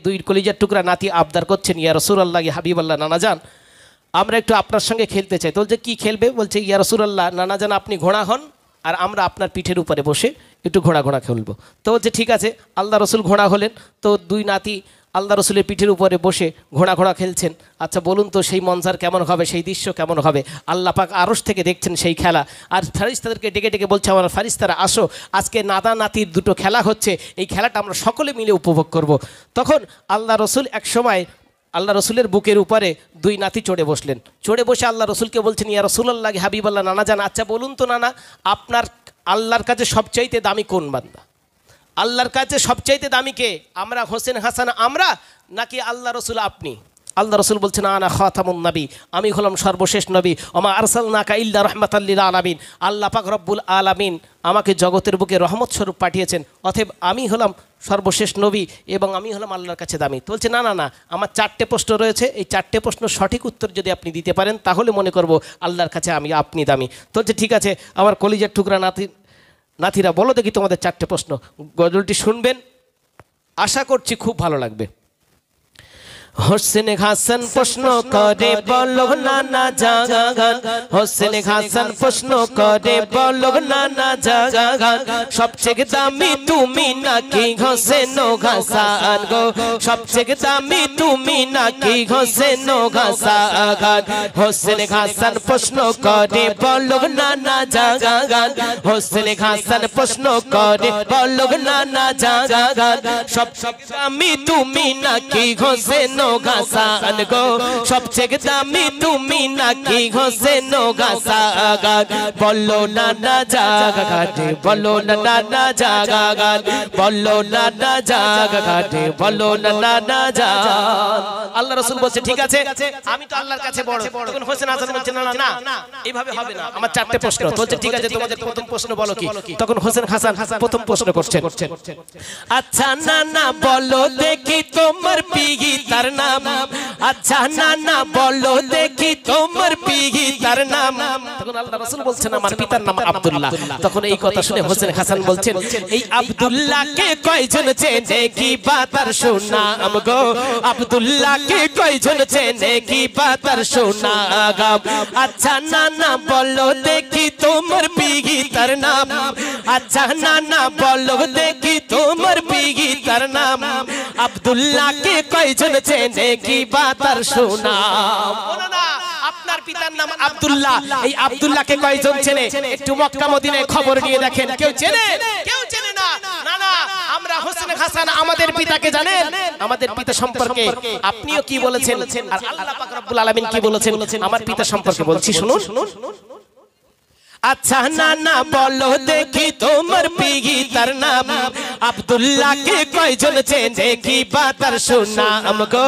দুই কলিজার টুকরা নাতি আবদার করছেন, ইয়া রাসূলুল্লাহ, ইয়া হাবিবাল্লাহ, নানা যান আমরা একটু আপনার সঙ্গে খেলতে চাই। তো বলছে কি খেলবে? বলছে ইয়া রাসূলুল্লাহ, নানা যান আপনি ঘোড়া হন আর আমরা আপনার পিঠের উপরে বসে একটু ঘোড়া খেলবো। তো বলছে ঠিক আছে। আল্লাহ রসুল ঘোড়া হলেন। তো দুই নাতি আল্লাহ রসুলের পিঠের উপরে বসে ঘোড়া খেলছেন। আচ্ছা বলুন তো সেই মঞ্জার কেমন হবে, সেই দৃশ্য কেমন হবে? আল্লাহ পাক আরশ থেকে দেখছেন সেই খেলা, আর ফারিস্তাদেরকে ডেকে ডেকে বলছে আমার ফারিস্তারা আসো, আজকে নানা নাতির দুটো খেলা হচ্ছে, এই খেলাটা আমরা সকলে মিলে উপভোগ করব। তখন আল্লাহ রসুল এক সময় আল্লাহ রসুলের বুকের উপরে দুই নাতি চড়ে বসলেন। চড়ে বসে আল্লাহ রসুলকে বলছেন, ইয়া রাসূলুল্লাহ, হাবিবাল্লাহ, নানা যান আচ্ছা বলুন তো নানা, আপনার আল্লাহর কাছে সবচাইতে দামি কোন বান্দা? আল্লাহর কাছে সবচাইতে দামি কে? আমরা হোসেন হাসান আমরা, নাকি আল্লাহ রসুল আপনি? আল্লাহ রসুল বলছেন আনা খাতামুন নবী, আমি হলাম সর্বশেষ নবী। ওমা আরসালনাকা ইল্লা রাহমাতাল লিল আলামিন, আল্লাহ পাক রব্বুল আলামিন আমাকে জগতের বুকে রহমত স্বরূপ পাঠিয়েছেন, অতএব আমি হলাম সর্বশেষ নবী এবং আমি হলাম আল্লাহর কাছে দামি। তো বলছে না না না, আমার 4টে প্রশ্ন রয়েছে, এই 4টে প্রশ্ন সঠিক উত্তর যদি আপনি দিতে পারেন তাহলে মনে করব আল্লাহর কাছে আপনি দামি। তো বলছে ঠিক আছে আমার কলিজার টুকরা নাতিরা বলো দেখি তোমাদের 4টে প্রশ্ন। গজলটি শুনবেন, আশা করছি খুব ভালো লাগবে। হোসেন হাসান প্রশ্ন করে বলো নানা জাগান, হোসেন হাসান প্রশ্ন করে বলো নানা জাগান, সবচেয়ে দামি তুমি নাকি হোসেন হাসান গো, সবচেয়ে দামি তুমি নাকি হোসেন হাসান? হোসেন হাসান প্রশ্ন করে বলো নানা জাগান, হোসেন হাসান প্রশ্ন করে বলো নানা জাগান, সবচেয়ে দামি তুমি নাকি হোসেন হাসান গো, সবচেয়ে দামি তুমি নাকি হোসেন হাসান? বলো নানা জাগান, বলো নানা জাগান, বলো নানা জাগান, বলো নানা জাগান। আল্লাহ রাসূল বলছে ঠিক আছে আমি তো আল্লাহর কাছে বড়। তখন হোসেন হাসান বলছে না না না এইভাবে হবে না, আমার 4টে প্রশ্ন। বলছে ঠিক আছে তোমাদের প্রথম প্রশ্ন বলো কি? তখন হোসেন হাসান প্রথম প্রশ্ন করছেন, আচ্ছা নানা বলো দেখি তোমার পিতার নাম, আচ্ছা নানা বলো দেখি তোমার পিতার নাম। তখন আল্লাহ রাসূল বলছেন আমার পিতার নাম আব্দুল্লাহ। তখন এই কথা শুনে হোসেন হাসান বলছেন এই আব্দুল্লাহকে কয়জন চেনে কি বাতার সুনাম গো, আব্দুল্লাহকে কয়জন চেনে কি বাতার সুনাম? আচ্ছা নানা বলো দেখি তোমার পিতার নাম, আচ্ছা নানা বলো দেখি তোমার পিতার নাম, আব্দুল্লাহকে কয়জন চেনে কি বাতার সুনাম? আপনার পিতার নাম আব্দুল্লাহ, এই আব্দুল্লাহকে কয়জন চেনে? একটু মক্কা মদিনায় খবর নিয়ে দেখেন, কেউ চেনে? কেউ চেনে না। না না আমরা হোসেন হাসান আমাদের পিতাকে জানেন, আমাদের পিতা সম্পর্কে আপনিও কি বলেছেন আর আল্লাহ পাক রব্বুল আলামিন কি বলেছেন আমার পিতা সম্পর্কে বলছি শুনুন। আচ্ছা নানা বলো দেখি তোমার পিতার নাম, আব্দুল্লাহকে কয়জন চেনে কি বাতার সুনাম গো,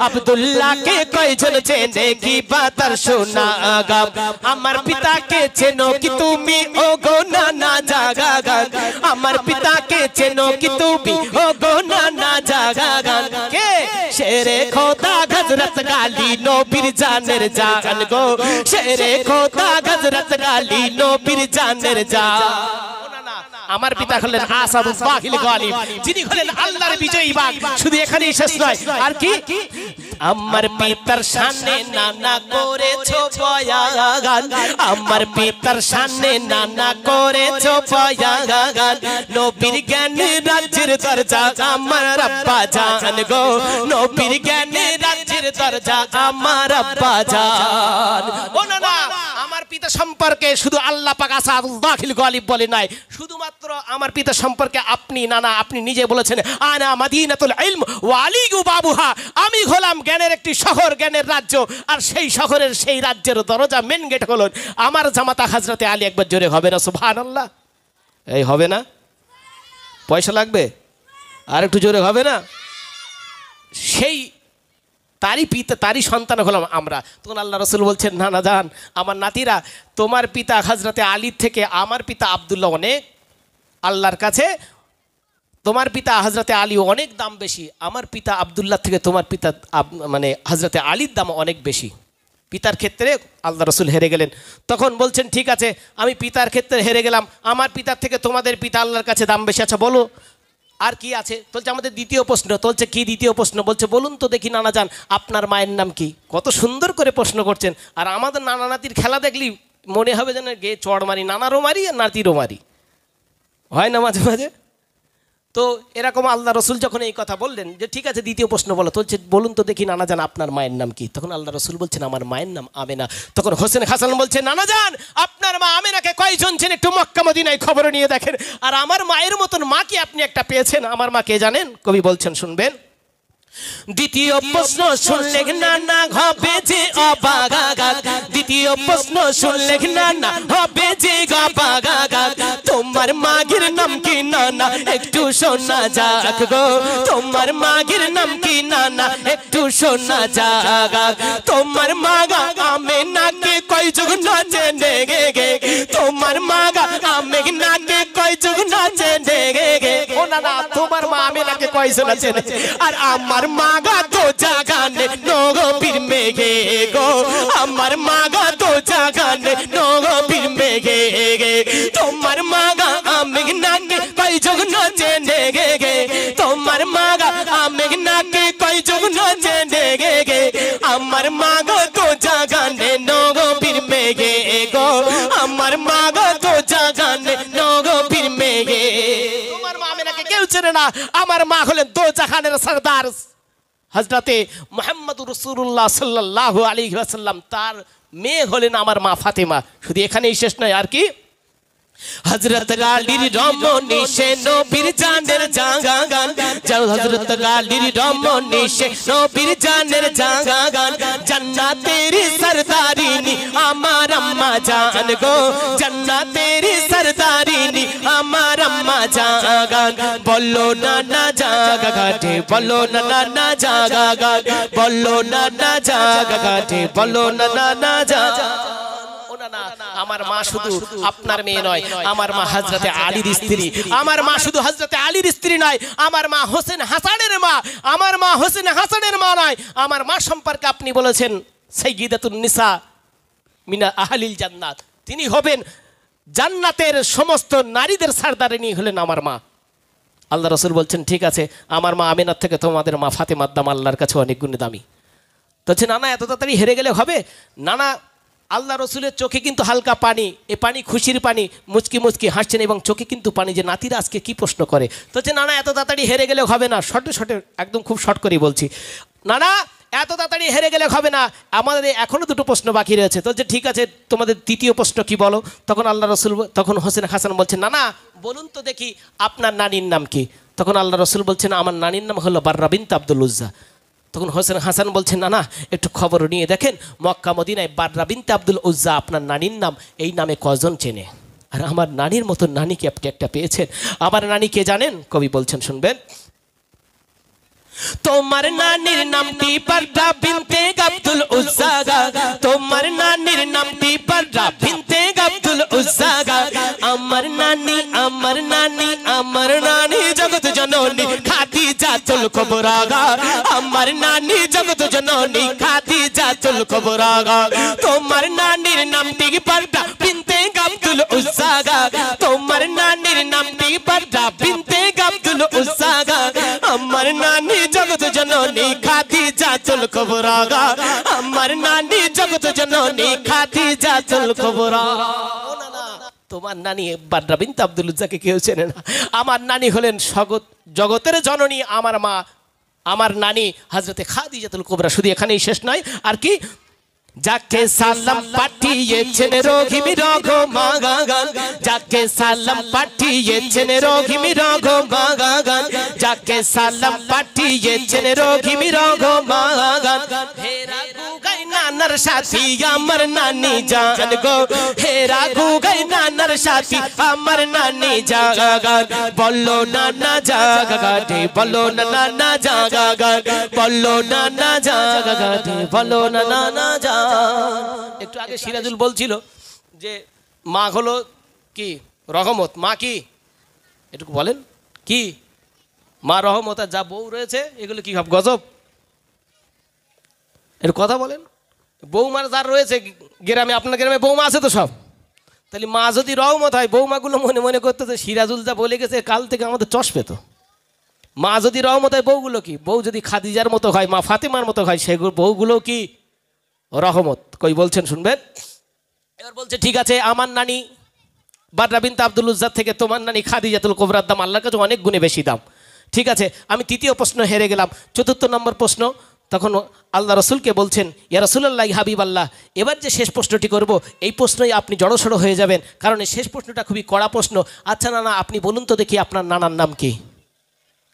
আব্দুল্লাহকে কয়জন চেনে কি বাতার সুনাম? আমার পিতাকে চেনো কি তুমি ও গো নানা জাগান, আমার পিতাকে চেনো কি তুমি ও গো নানা জাগান? কে? শেরে খোদা হযরত গালি নবীর জানের জান গো, শেরে খোদা হযরত গালি নবীর জানের জান। আমার পিতা হলেন আসাদুল্লাহিল গালিব, যিনি হলেন আল্লাহর বিজয়ী বাগ। শুধু এখানেই শেষ নয়, আর কি? আমার পিতার সামনে নানা করেছো বয়ান, আমার পিতার সামনে নানা করেছো বয়ান, নবীর জ্ঞান রাজ্যের দরজা আমার আব্বা জান গো, নবীর জ্ঞান রাজ্যের দরজা আমার আব্বা জান। ও নানা আমার পিতা সম্পর্কে শুধু আল্লাহ পাক আসাদুল্লাহিল গালিব বলে নাই, শুধুমাত্র আমার পিতা সম্পর্কে আপনি নানা আপনি নিজে বলেছেন আনা মাদিনাতুল ইলম ওয়া আলিগু বাবুহা, আমি হলাম জ্ঞানের একটি শহর, জ্ঞানের রাজ্য, আর সেই শহরের সেই রাজ্যের দরজা মেন গেট হলো আমার জামাতা হযরতে আলী। একবার জোরে হবে না সুবহানাল্লাহ? এই হবে না? পয়সা লাগবে? আর একটু জোরে হবে না? সেই তারই পিতা তারই সন্তান হলাম আমরা। তখন আল্লাহ রাসূল বলছেন না না জান আমার নাতিরা, তোমার পিতা হযরতে আলীর থেকে আমার পিতা আব্দুল্লাহ অনেক আল্লাহর কাছে, তোমার পিতা হযরতে আলী অনেক দাম বেশি, আমার পিতা আব্দুল্লাহ থেকে তোমার পিতা মানে হযরতে আলীর দাম অনেক বেশি। পিতার ক্ষেত্রে আল্লাহ রাসূল হেরে গেলেন। তখন বলছেন ঠিক আছে আমি পিতার ক্ষেত্রে হেরে গেলাম, আমার পিতার থেকে তোমাদের পিতা আল্লাহর কাছে দাম বেশি। আচ্ছা বলো আর কি আছে? বলছে আমাদের দ্বিতীয় প্রশ্ন। বলছে কি দ্বিতীয় প্রশ্ন? বলছে বলুন তো দেখি নানা যান আপনার মায়ের নাম কি? কত সুন্দর করে প্রশ্ন করছেন। আর আমাদের নানা নাতির খেলা দেখলি মনে হবে যেন গে চড় মারি, নানারও মারি আর নাতিরও মারি, হয় না মাঝে মাঝে? তো এরকম আল্লাহ রসুল যখন এই কথা বললেন যে ঠিক আছে দ্বিতীয় প্রশ্ন বলো, বলছে বলুন তো দেখি নানা যান আপনার মায়ের নাম কি? তখন আল্লাহ রসুল বলছেন আমার মায়ের নাম আমেনা। তখন হোসেন হাসান বলছে নানা যান আপনার মা আমেনাকে কয়জন ছেন একটু মক্কা মদিনায় খবর নিয়ে দেখেন। আর আমার মায়ের মতন মা কি আপনি একটা পেয়েছেন? আমার মা কে জানেন? কবি বলছেন শুনবেন। দ্বিতীয় প্রশ্ন শুনলে নানা হবে যে অবাগা, দ্বিতীয় প্রশ্ন শুনলে নানা হবে যে অবাগা, তোমার মাগের নাম কি নানা একটু শোনা যাক গো, তোমার মাগের নাম কি নানা একটু শোনা যাক, তোমার মাগা আমেনাকে কয় যুগ নাচে গে গে, তোমার মাগা আমেনাকে কয় যুগ নাচে গে গে। ও নানা তোমার মা আমেনাকে কয় যুগ নাচে? আর আমার মাগা তো জাগানে নগবীর মেঘে গো, আমার মাগা তো জাগানে নগবীর মেঘে গে, তোমার মাগা আমেনাকে কয় যুগ নাচে গে গে, তোমার মাগা আমেনাকে কয় যুগ নাচে গে গে, আমার মাগা তো জাগানে নগবীর মেঘে গো, আমার মাগা তো জাগানে নগবীর মেঘে। তোমার মা আমেনাকে কেউ চেনে না। আমার মা হলেন দো জাহানের সরদার হযরতে মুহাম্মদুর রাসূলুল্লাহ সাল্লাল্লাহু আলাইহি ওয়াসাল্লাম, তার মেয়ে হলেন আমার মা ফাতেমা। শুধু এখানেই শেষ নয়, আর কি? হযরত আলীর রমণী সে নবীর জানের জাগান, হযরত আলীর রমণী সে নবীর জানের জাগান, জান্নাতের সরদারিনী আমার আম্মা জান গো, জান্নাতের সরদারিনী আমার আম্মা জাগান, বলো না না জাগাতে, বলো না না না জাগান, বলো না না জাগাতে, বলো না না না জাগা। আমার মা শুধু আপনার মেয়ে নয়, আমার মা হযরতে আলীর স্ত্রী। আমার মা শুধু হযরতে আলীর স্ত্রী নয়, আমার মা হোসেন হাসানের মা। আমার মা হোসেন হাসানের মা নয়, আমার মা সম্পর্কে আপনি বলেছেন সাইয়্যিদাতুন নিসা মিনা আহলিল জান্নাত, তিনি হবেন জান্নাতের সমস্ত নারীদের সরদারিনী হলেন আমার মা। আল্লাহ রাসূল বলছেন ঠিক আছে আমার মা আমিনার থেকে তোমাদের মা ফাতেমার দাম আল্লাহর কাছে অনেক গুণে দামি। তো নানা এত তাড়াতাড়ি হেরে গেলে হবে? নানা আল্লাহ রসুলের চোখে কিন্তু হালকা পানি, এ পানি খুশির পানি, মুচকি মুচকি হাসছেন এবং চোখে কিন্তু পানি, যে নাতিরা আজকে কি প্রশ্ন করে। তো নানা এত তাড়াতাড়ি হেরে গেলে হবে না, শর্টে শর্টে একদম খুব শর্ট করেই বলছি, নানা এত তাড়াতাড়ি হেরে গেলে হবে না, আমাদের এখনও দুটো প্রশ্ন বাকি রয়েছে। তো ঠিক আছে তোমাদের তৃতীয় প্রশ্ন কি বলো? তখন আল্লাহ রসুল, তখন হোসেন হাসান বলছেন নানা বলুন তো দেখি আপনার নানির নাম কি? তখন আল্লাহ রসুল বলছেন আমার নানির নাম হলো বাররা বিনত আব্দুল উজ্জা। তখন হোসেন হাসান বলছেন নানা একটু খবর নিয়ে দেখেন মক্কা মদিনায় বাররা বিনতে আব্দুল উজ্জা আপনার নানির নাম, এই নামে কজন চেনে? আর আমার নানির মতো নানিকে আপনি একটা পেয়েছেন। আমার নানি কে জানেন? কবি বলছেন শুনবেন। তোমার নানির নামটি বাররা বিনতে আব্দুল উজ্জা, তোমার নানির নামটি বাররা বিনতে আব্দুল উজ্জা, আমার নানি আমার নানি আমার নানি জগৎ জননী খাদিজাতুল কুবরা, আমার নানি জগৎ জননী খাদিজাতুল কুবরা, তোমার নানির নামটি বাররা বিনতে আব্দুল উজ্জা, তোমার নানির নামটি বাররা বিনতে আব্দুল উজ্জা, আমার নানি জগৎ জননী খাদিজাতুল কুবরা, আমার নানি জগৎ জননী খাদিজাতুল কুবরা। তোমার নানি বাররা বিনতে আব্দুল উজ্জাকে কেউ চেনে না। আমার নানি হলেন জগতের জননী আমার মা, আমার নানি হযরতে খাদিজাতুল কুবরা। শুধু এখানেই শেষ নয়, আর কি? যাকে সালাম পাঠিয়েছেন রহিম রঘুমাগান, যাকে সালাম পাঠিয়েছেন রহিম রঘুমাগান, যাকে সালাম পাঠিয়েছেন রহিম রঘুমাগান, হেরা গুগাই নানার সাথী আমার নানি জান গো, হেরা গুগাই নানার সাথী আমার নানি জাগান, বলো নানা জাগাগাটে, বলো নানা না জাগাগান, বলো নানা জাগাগাটে, বলো নানা না জাগাগান। একটু আগে সিরাজুল বলছিল যে মা হলো কি রহমত, মা কি একটু বলেন কি? মা রহমত, আর যা বউ রয়েছে এগুলো কি ভাব গজব? একটু কথা বলেন। বৌমার যার রয়েছে গ্রামে, আপনার গ্রামে বৌমা আছে তো সব, তাহলে মা যদি রহমত হয়, বৌমাগুলো মনে মনে করতে সিরাজুল যা বলে গেছে কাল থেকে আমাদের চষ পেত। মা যদি রহমত হয় বউগুলো কি, বউ যদি খাদিজার মতো হয়, মা ফাতেমার মতো হয়, সেগুলো বউগুলো কি রহমত। কই বলছেন শুনবেন। এবার বলছে ঠিক আছে, আমার নানি বাররা বিনতে আব্দুল উজ্জার থেকে তোমার নানি খাদিজাতুল কুবরার দাম আল্লাহর কাছে অনেক গুণে বেশি দাম। ঠিক আছে, আমি তৃতীয় প্রশ্ন হেরে গেলাম। চতুর্থ নম্বর প্রশ্ন, তখন আল্লাহ রসুলকে বলছেন ইয়া রাসূলুল্লাহ হাবিব আল্লাহ, এবার যে শেষ প্রশ্নটি করব এই প্রশ্নই আপনি জড়সড় হয়ে যাবেন, কারণ এই শেষ প্রশ্নটা খুবই কড়া প্রশ্ন। আচ্ছা নানা, আপনি বলুন তো দেখি আপনার নানার নাম কি?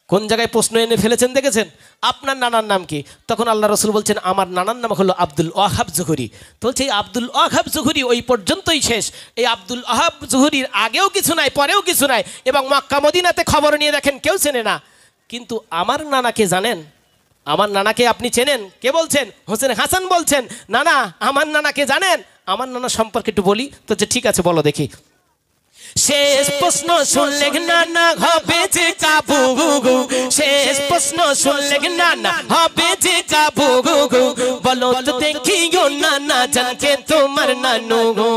কোন জায়গায় প্রশ্ন এনে ফেলেছেন দেখেছেন? আপনার নানার নাম কি? তখন আল্লাহ রসুল বলছেন আমার নানার নাম হলো আব্দুল ওয়াহাব জুহরি। তো বলছে এই আব্দুল ওয়াহাব জুহরি ওই পর্যন্তই শেষ। এই আব্দুল ওয়াহাব জুহরির আগেও কিছু নাই, পরেও কিছু নাই, এবং মক্কা মদিনাতে খবর নিয়ে দেখেন কেউ চেনে না। কিন্তু আমার নানাকে জানেন? আমার নানাকে আপনি চেনেন? কে বলছেন? হোসেন হাসান বলছেন। নানা, আমার নানাকে জানেন? আমার নানা সম্পর্কে একটু বলি তো। যে ঠিক আছে বলো দেখি। শেষ প্রশ্ন শুনলে নানা হবে যে কাবু, শেষ প্রশ্ন শুনলে নানা হবে যে কাবু, বলো তো দেখি গো নানা জানকে তোমার নানু গো,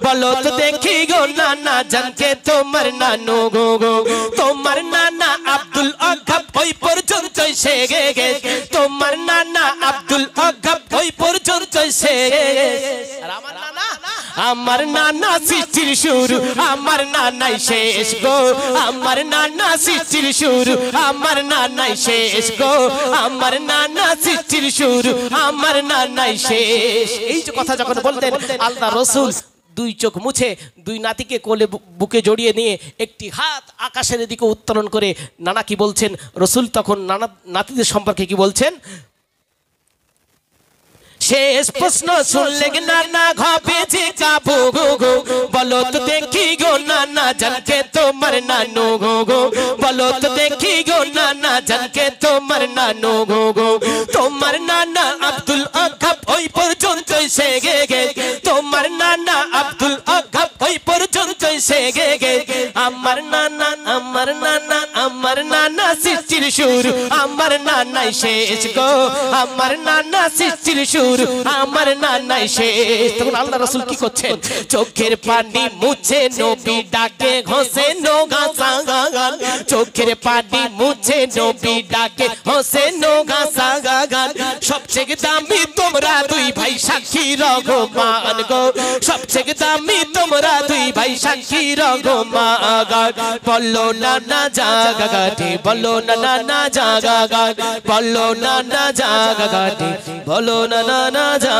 বলো তো দেখি গো নানা জানকে তোমার নানু গো, তোমার নানা আব্দুল ওয়াহাব ওই পর্যন্তই সে গে, তোমার নানা আব্দুল ওয়াহাব ওই পর্যন্তই সে। আমার নানা সৃষ্টির শুরু, আমার নানাই শেষ গো, আমার নানা সৃষ্টির শুরু, আমার নানাই শেষ গো, আমার নানা সৃষ্টির শুরু, আমার নানাই শেষ। এই যে কথা যখন বলতেন আল্লাহ রসুল দুই চোখ মুছে দুই নাতিকে কোলে বুকে জড়িয়ে নিয়ে একটি হাত আকাশের দিকে উত্তোলন করে নানা কি বলছেন? রসুল তখন নানা নাতিদের সম্পর্কে কি বলছেন? শেষ প্রশ্ন শুনলে নানা হবে যে কাবু, বলো তো দেখি গো নানা জানকে তোমার নানু গো, বলো তো দেখি গো নানা জানকে তোমার নানু গো, তোমার নানা আব্দুল ওয়াহাব ওই পর্যন্তই সে গে, তোমার নানা আব্দুল ওয়াহাব ওই পর্যন্তই সে গে, আমার নানা, আমার নানা, আমার নানা সৃষ্টির শুরু, আমার নানাই শেষ গো, আমার নানা সৃষ্টির শুরু, আমার নানাই শেষ। তখন আল্লাহ রাসূল কি করছেন? চোখের পানি মুছে নবী ডাকে হোসেন ও গাছাগান, চোখের পানি মুছে নবী ডাকে হোসেন ও গাছাগান, সবচেয়ে দামি তোমরা দুই ভাই সাক্ষী রঘমান গো, সবচেয়ে দামি তোমরা দুই ভাই সাক্ষী রঘমান, বলো নানা জাগা গাঠে, বলো নানা জাগা গান, বলো নানা জাগা গাঠে, বলো নানা যা।